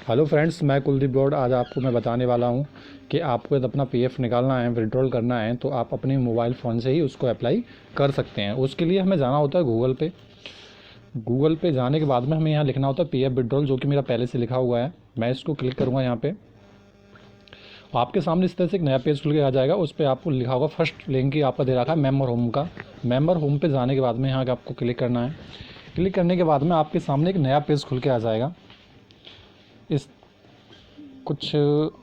Hello friends, मैं कुलदीप गौड़। आज आपको मैं बताने वाला हूं कि आपको यदि अपना पीएफ निकालना है, विड्रॉल करना है, तो आप अपने मोबाइल फ़ोन से ही उसको अप्लाई कर सकते हैं। उसके लिए हमें जाना होता है गूगल पे जाने के बाद में हमें यहाँ लिखना होता है पीएफ विड्रॉल, जो कि मेरा पहले से लिखा हुआ है। मैं इसको क्लिक करूँगा यहाँ पे, आपके सामने इस तरह से एक नया पेज खुल के आ जाएगा। उस पर आपको लिखा होगा फर्स्ट लिंक ही आपका दे रखा है मेंबर होम का। मेंबर होम पे जाने के बाद में यहाँ आपको क्लिक करना है। क्लिक करने के बाद में आपके सामने एक नया पेज खुल के आ जाएगा।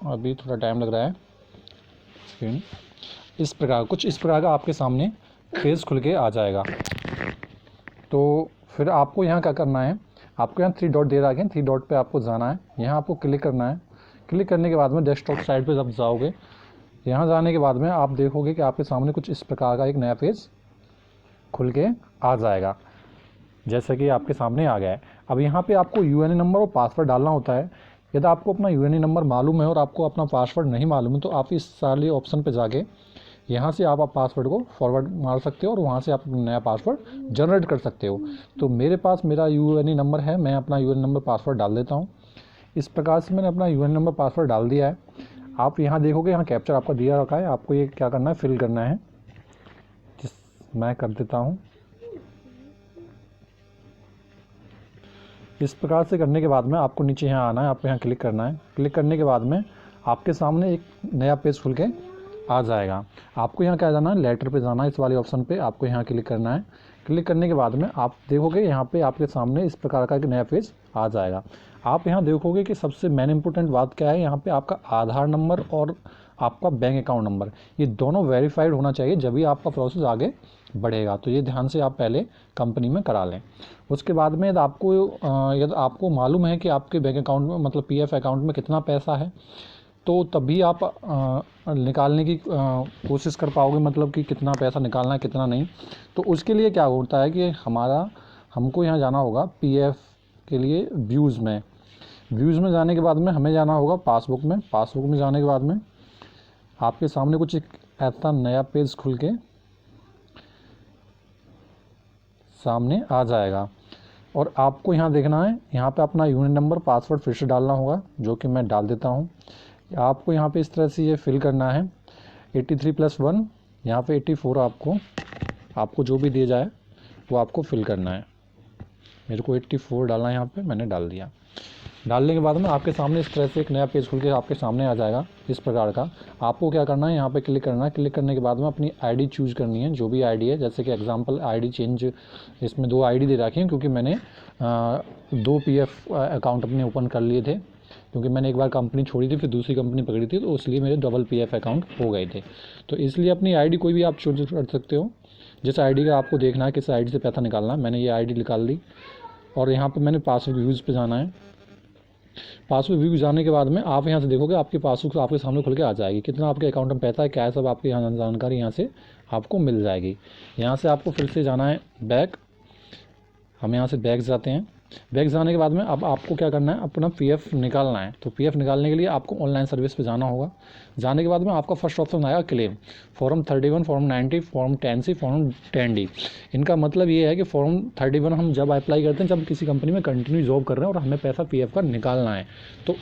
अभी थोड़ा टाइम लग रहा है स्क्रीन। कुछ इस प्रकार का आपके सामने पेज खुल के आ जाएगा। तो फिर आपको यहाँ क्या करना है, आपको यहाँ 3 डॉट दे रखे हैं, 3 डॉट पे आपको जाना है। यहाँ आपको क्लिक करना है। क्लिक करने के बाद में डेस्कटॉप साइड पे जब जाओगे, यहाँ जाने के बाद में आप देखोगे कि आपके सामने कुछ इस प्रकार का एक नया पेज खुल के आ जाएगा, जैसे कि आपके सामने आ गया है। अब यहाँ पे आपको यूएनए नंबर और पासवर्ड डालना होता है। यदि आपको अपना यूएनए नंबर मालूम है और आपको अपना पासवर्ड नहीं मालूम है, तो आप इस सारे ऑप्शन पे जाके यहाँ से आप पासवर्ड को फॉरवर्ड मार सकते हो और वहाँ से आप नया पासवर्ड जनरेट कर सकते हो। तो मेरे पास मेरा यूएनए नंबर है, मैं अपना यूएनए नंबर पासवर्ड डाल देता हूँ। इस प्रकार से मैंने अपना यूएनए नंबर पासवर्ड डाल दिया है। आप यहाँ देखोगे, यहाँ कैप्चर आपका दिया रखा है, आपको ये क्या करना है, फिल करना है। मैं कर देता हूँ। इस प्रकार से करने के बाद में आपको नीचे यहाँ आना है, आपको यहाँ क्लिक करना है। क्लिक करने के बाद में आपके सामने एक नया पेज खुल के आ जाएगा। आपको यहाँ क्या जाना है, लेटर पे जाना है। इस वाले ऑप्शन पे आपको यहाँ क्लिक करना है। क्लिक करने के बाद में आप देखोगे यहाँ पे आपके सामने इस प्रकार का एक नया पेज आ जाएगा। आप यहाँ देखोगे कि सबसे मेन इंपॉर्टेंट बात क्या है, यहाँ पे आपका आधार नंबर और आपका बैंक अकाउंट नंबर, ये दोनों वेरीफाइड होना चाहिए, जब भी आपका प्रोसेस आगे बढ़ेगा। तो ये ध्यान से आप पहले कंपनी में करा लें। उसके बाद में यदि आपको मालूम है कि आपके बैंक अकाउंट में, मतलब पीएफ अकाउंट में कितना पैसा है, तो तभी आप निकालने की कोशिश कर पाओगे, मतलब कि कितना पैसा निकालना है कितना नहीं। तो उसके लिए क्या होता है कि हमको यहाँ जाना होगा पीएफ के लिए व्यूज़ में जाने के बाद में हमें जाना होगा पासबुक में जाने के बाद में आपके सामने कुछ एक ऐसा नया पेज खुल के सामने आ जाएगा। और आपको यहाँ देखना है, यहाँ पे अपना यूनिट नंबर पासवर्ड फिर से डालना होगा, जो कि मैं डाल देता हूँ। आपको यहाँ पे इस तरह से ये फिल करना है 83+1, यहाँ पे 84 आपको जो भी दिया जाए वो आपको फिल करना है। मेरे को 84 डालना है, यहाँ पे मैंने डाल दिया। डालने के बाद में आपके सामने इस तरह से एक नया पेज खुल के आपके सामने आ जाएगा इस प्रकार का। आपको क्या करना है, यहाँ पे क्लिक करना है। क्लिक करने के बाद में अपनी आईडी चूज़ करनी है, जो भी आईडी है। जैसे कि एग्जांपल आईडी चेंज, इसमें 2 आईडी दे रखी हैं, क्योंकि मैंने 2 पीएफ अकाउंट अपने ओपन कर लिए थे, क्योंकि मैंने एक बार कंपनी छोड़ी थी, फिर दूसरी कंपनी पकड़ी थी, तो इसलिए मेरे डबल पीएफ अकाउंट हो गए थे। तो इसलिए अपनी आईडी कोई भी आप चूज कर सकते हो, जिस आईडी का आपको देखना है, किस आईडी से पैसा निकालना है। मैंने ये आईडी निकाल ली और यहाँ पे मैंने पासबुक व्यूज़ पे जाना है। पासबुक व्यू जाने के बाद में आप यहाँ से देखोगे आपकी पासबुक आपके सामने खुल के आ जाएगी। कितना आपके अकाउंट में पैसा है, क्या है, सब आपकी यहाँ जानकारी यहाँ से आपको मिल जाएगी। यहाँ से आपको फिर से जाना है बैक। हम यहाँ से बैक जाते हैं। बैक जाने के बाद में अब आपको क्या करना है, अपना पीएफ निकालना है। तो पीएफ निकालने के लिए आपको ऑनलाइन सर्विस पे जाना होगा। जाने के बाद में आपका फर्स्ट ऑप्शन आएगा claim, form 31, form 90, form 10C, form 10D। इनका मतलब ये है कि फॉर्म 31 हम जब अप्लाई करते हैं, जब किसी कंपनी में कंटिन्यू जॉब कर रहे हैं और हमें पैसा पीएफ का निकालना है, तो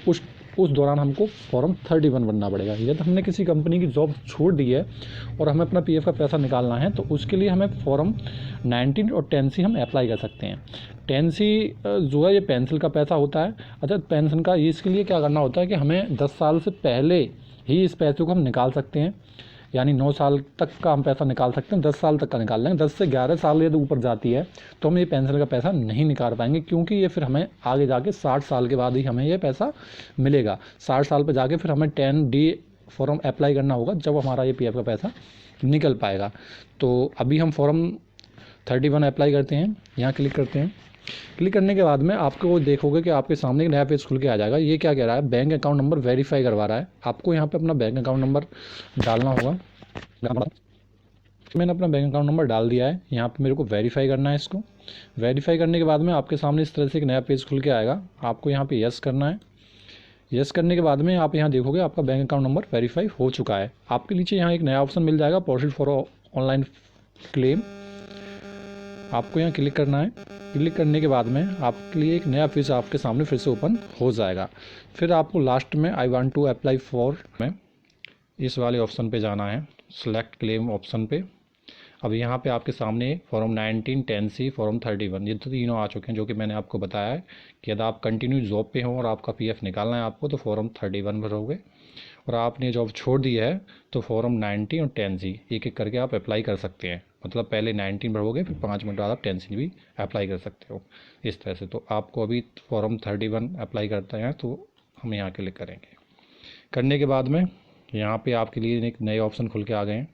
उस दौरान हमको फॉर्म 31 बनना पड़ेगा। यदि हमने किसी कंपनी की जॉब छोड़ दी है और हमें अपना पीएफ का पैसा निकालना है, तो उसके लिए हमें फॉर्म 19 और 10C हम अप्लाई कर सकते हैं। 10C जो है ये पेंसिल का पैसा होता है। अच्छा, पेंशन का ये इसके लिए क्या करना होता है कि हमें 10 साल से पहले ही इस पैसे को हम निकाल सकते हैं, यानी 9 साल तक का हम पैसा निकाल सकते हैं, 10 साल तक का निकाल लेंगे। 10 से 11 साल यदि ऊपर जाती है तो हम ये पेंशन का पैसा नहीं निकाल पाएंगे, क्योंकि ये फिर हमें आगे जाके 60 साल के बाद ही हमें ये पैसा मिलेगा। 60 साल पर जाके फिर हमें 10D फॉर्म अप्लाई करना होगा, जब हमारा ये पीएफ का पैसा निकल पाएगा। तो अभी हम फॉर्म 31 अप्लाई करते हैं, यहाँ क्लिक करते हैं। क्लिक करने के बाद में आपको देखोगे कि आपके सामने एक नया पेज खुल के आ जाएगा। ये क्या कह रहा है, बैंक अकाउंट नंबर वेरीफाई करवा रहा है। आपको यहाँ पे अपना बैंक अकाउंट नंबर डालना होगा। मैंने अपना बैंक अकाउंट नंबर डाल दिया है। यहाँ पे मेरे को वेरीफाई करना है। इसको वेरीफाई करने के बाद में आपके सामने इस तरह से एक नया पेज खुल के आएगा। आपको यहाँ पे यस करना है। यस करने के बाद में आप यहाँ देखोगे आपका बैंक अकाउंट नंबर वेरीफाई हो चुका है। आपके नीचे यहाँ एक नया ऑप्शन मिल जाएगा, प्रोसीड फॉर ऑनलाइन क्लेम। आपको यहाँ क्लिक करना है। क्लिक करने के बाद में आपके लिए एक नया पेज आपके सामने फिर से ओपन हो जाएगा। फिर आपको लास्ट में I want to apply for में इस वाले ऑप्शन पे जाना है, सेलेक्ट क्लेम ऑप्शन पे। अब यहाँ पे आपके सामने फॉर्म 19, 10C, फॉर्म 31 ये तो तीनों आ चुके हैं, जो कि मैंने आपको बताया है कि यदि आप कंटिन्यू जॉब पे हो और आपका पीएफ निकालना है आपको, तो फॉर्म 31 भरोगे। और आपने जॉब छोड़ दी है तो फॉर्म 19 और 10C एक एक करके आप अप्लाई कर सकते हैं। मतलब पहले 19 भरोगे, फिर 5 मिनट बाद आप 10C भी अप्लाई कर सकते हो इस तरह से। तो आपको अभी फॉर्म 31 अप्लाई करते हैं तो हम यहाँ क्लिक करेंगे। करने के बाद में यहाँ पे आपके लिए एक नए ऑप्शन खुल के आ गए हैं,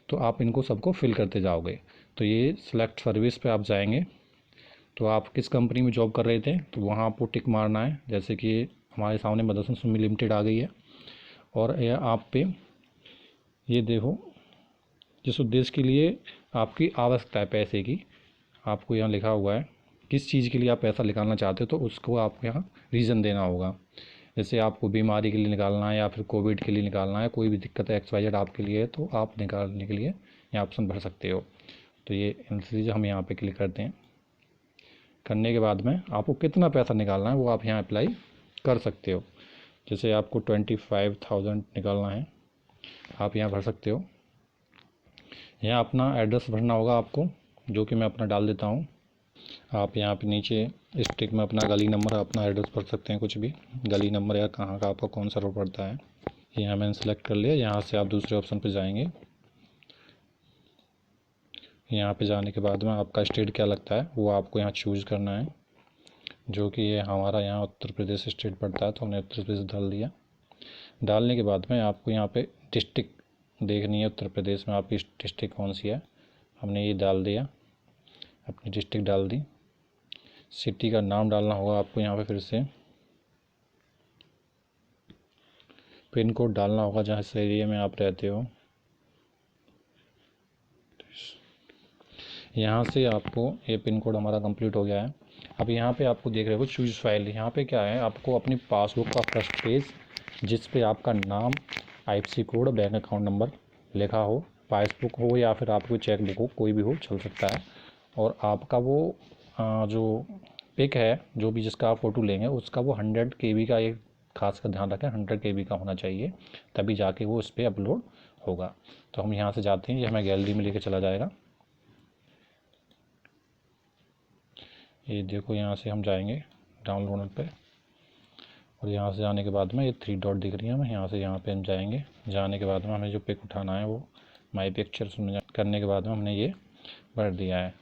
तो आप इनको सबको फिल करते जाओगे। तो ये सिलेक्ट सर्विस पे आप जाएंगे, तो आप किस कंपनी में जॉब कर रहे थे तो वहाँ आपको टिक मारना है। जैसे कि हमारे सामने मदरसन सुन्नी लिमिटेड आ गई है, और यह आप पे ये देखो जिस उद्देश्य के लिए आपकी आवश्यकता है पैसे की, आपको यहाँ लिखा हुआ है किस चीज़ के लिए आप पैसा निकालना चाहते हो, तो उसको आपको यहाँ रीज़न देना होगा। जैसे आपको बीमारी के लिए निकालना है या फिर कोविड के लिए निकालना है, कोई भी दिक्कत है XYZ आपके लिए, तो आप निकालने के लिए यहाँ ऑप्शन भर सकते हो। तो ये चीज़ हम यहाँ पे क्लिक करते हैं। करने के बाद में आपको कितना पैसा निकालना है वो आप यहाँ अप्लाई कर सकते हो। जैसे आपको 25,000 निकालना है, आप यहाँ भर सकते हो। यहाँ अपना एड्रेस भरना होगा आपको, जो कि मैं अपना डाल देता हूँ। आप यहाँ पे नीचे स्टिक में अपना गली नंबर, अपना एड्रेस भर सकते हैं, कुछ भी गली नंबर या कहाँ का आपका कौन सा रोड पड़ता है। यहाँ मैंने सेलेक्ट कर लिया। यहाँ से आप दूसरे ऑप्शन पे जाएंगे। यहाँ पे जाने के बाद में आपका स्टेट क्या लगता है वो आपको यहाँ चूज़ करना है, जो कि ये हमारा यहाँ उत्तर प्रदेश स्टेट पड़ता है, तो हमने उत्तर प्रदेश डाल दिया। डालने के बाद में आपको यहाँ पे डिस्ट्रिक्ट देखनी है, उत्तर प्रदेश में आपकी डिस्ट्रिक्ट कौन सी है, हमने ये डाल दिया, अपनी डिस्ट्रिक्ट डाल दी। सिटी का नाम डालना होगा आपको यहाँ पे, फिर से पिन कोड डालना होगा जहाँ इस एरिया में आप रहते हो। यहाँ से आपको ये पिन कोड हमारा कंप्लीट हो गया है। अब यहाँ पे आपको देख रहे हो चूज़ फाइल, यहाँ पे क्या है, आपको अपनी पासबुक का फर्स्ट पेज जिस पे आपका नाम, IFSC code, bank account number लिखा हो, पासबुक हो या फिर आपको चेक बुक हो, कोई भी हो चल सकता है। और आपका वो जो पिक है, जो भी जिसका आप फ़ोटो लेंगे उसका वो 100 KB का, एक खास का ध्यान रखें 100 KB का होना चाहिए, तभी जाके वो उस पर अपलोड होगा। तो हम यहाँ से जाते हैं, ये हमें गैलरी में लेके चला जाएगा। ये देखो यहाँ से हम जाएंगे डाउनलोड पे, और यहाँ से जाने के बाद में ये 3 डॉट दिख रही है, हमें यहाँ से यहाँ पे हम जाएंगे। जाने के बाद में हमें जो पिक उठाना है वो माई पिक्चर्स में करने के बाद में हमने ये भर दिया है।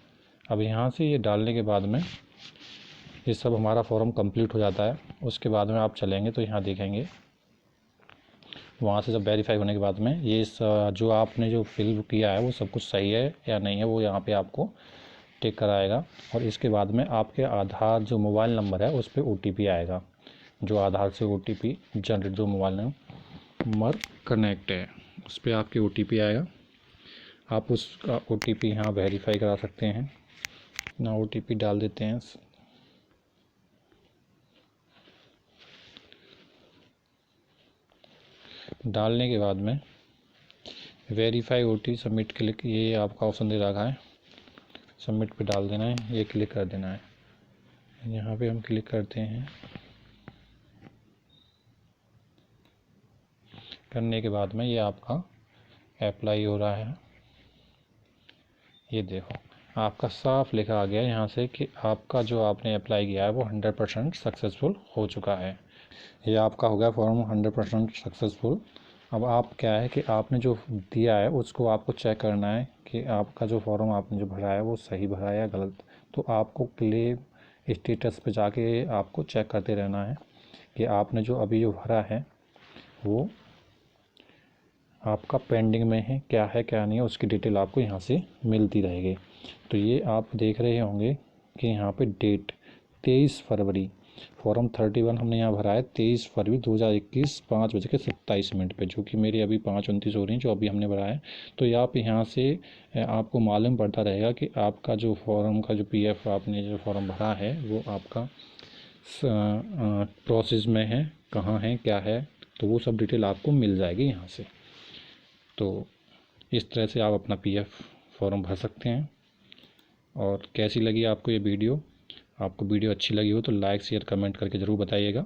अब यहाँ से ये डालने के बाद में ये सब हमारा फॉर्म कंप्लीट हो जाता है। उसके बाद में आप चलेंगे तो यहाँ देखेंगे, वहाँ से जब वेरीफाई होने के बाद में ये जो आपने जो फिल किया है वो सब कुछ सही है या नहीं है, वो यहाँ पे आपको टिक कराएगा। और इसके बाद में आपके आधार जो मोबाइल नंबर है उस पर OTP आएगा, जो आधार से OTP जनरेट, जो मोबाइल नंबर कनेक्ट है उस पर आपके OTP आएगा। आप उसका OTP यहाँ वेरीफाई करा सकते हैं ना। OTP डाल देते हैं। डालने के बाद में वेरीफाई OTP सबमिट क्लिक, ये आपका ऑप्शन दे रखा है, सबमिट पे डाल देना है, ये क्लिक कर देना है। यहाँ पे हम क्लिक करते हैं। करने के बाद में ये आपका अप्लाई हो रहा है। ये देखो आपका साफ लिखा आ गया यहाँ से कि आपका जो आपने अप्लाई किया है वो 100% सक्सेसफुल हो चुका है। ये आपका हो गया फॉर्म 100% सक्सेसफुल। अब आप क्या है कि आपने जो दिया है उसको आपको चेक करना है कि आपका जो फॉर्म आपने जो भरा है वो सही भरा है या गलत। तो आपको क्लेम स्टेटस पे जाके आपको चेक करते रहना है कि आपने जो अभी जो भरा है वो आपका पेंडिंग में है, क्या है क्या नहीं है, उसकी डिटेल आपको यहाँ से मिलती रहेगी। तो ये आप देख रहे होंगे कि यहाँ पे डेट 23 फरवरी, फॉर्म 31 हमने यहाँ भरा है 23 फरवरी 2021 5:27 पे, जो कि मेरी अभी 5:29 हो रही हैं जो अभी हमने भरा है। तो ये आप यहाँ से आपको मालूम पड़ता रहेगा कि आपका जो फॉर्म का जो PF आपने जो फॉर्म भरा है वो आपका प्रोसेस में है, कहाँ है, क्या है, तो वो सब डिटेल आपको मिल जाएगी यहाँ से। तो इस तरह से आप अपना PF फॉर्म भर सकते हैं। और कैसी लगी आपको ये वीडियो। आपको वीडियो अच्छी लगी हो तो लाइक शेयर कमेंट करके ज़रूर बताइएगा।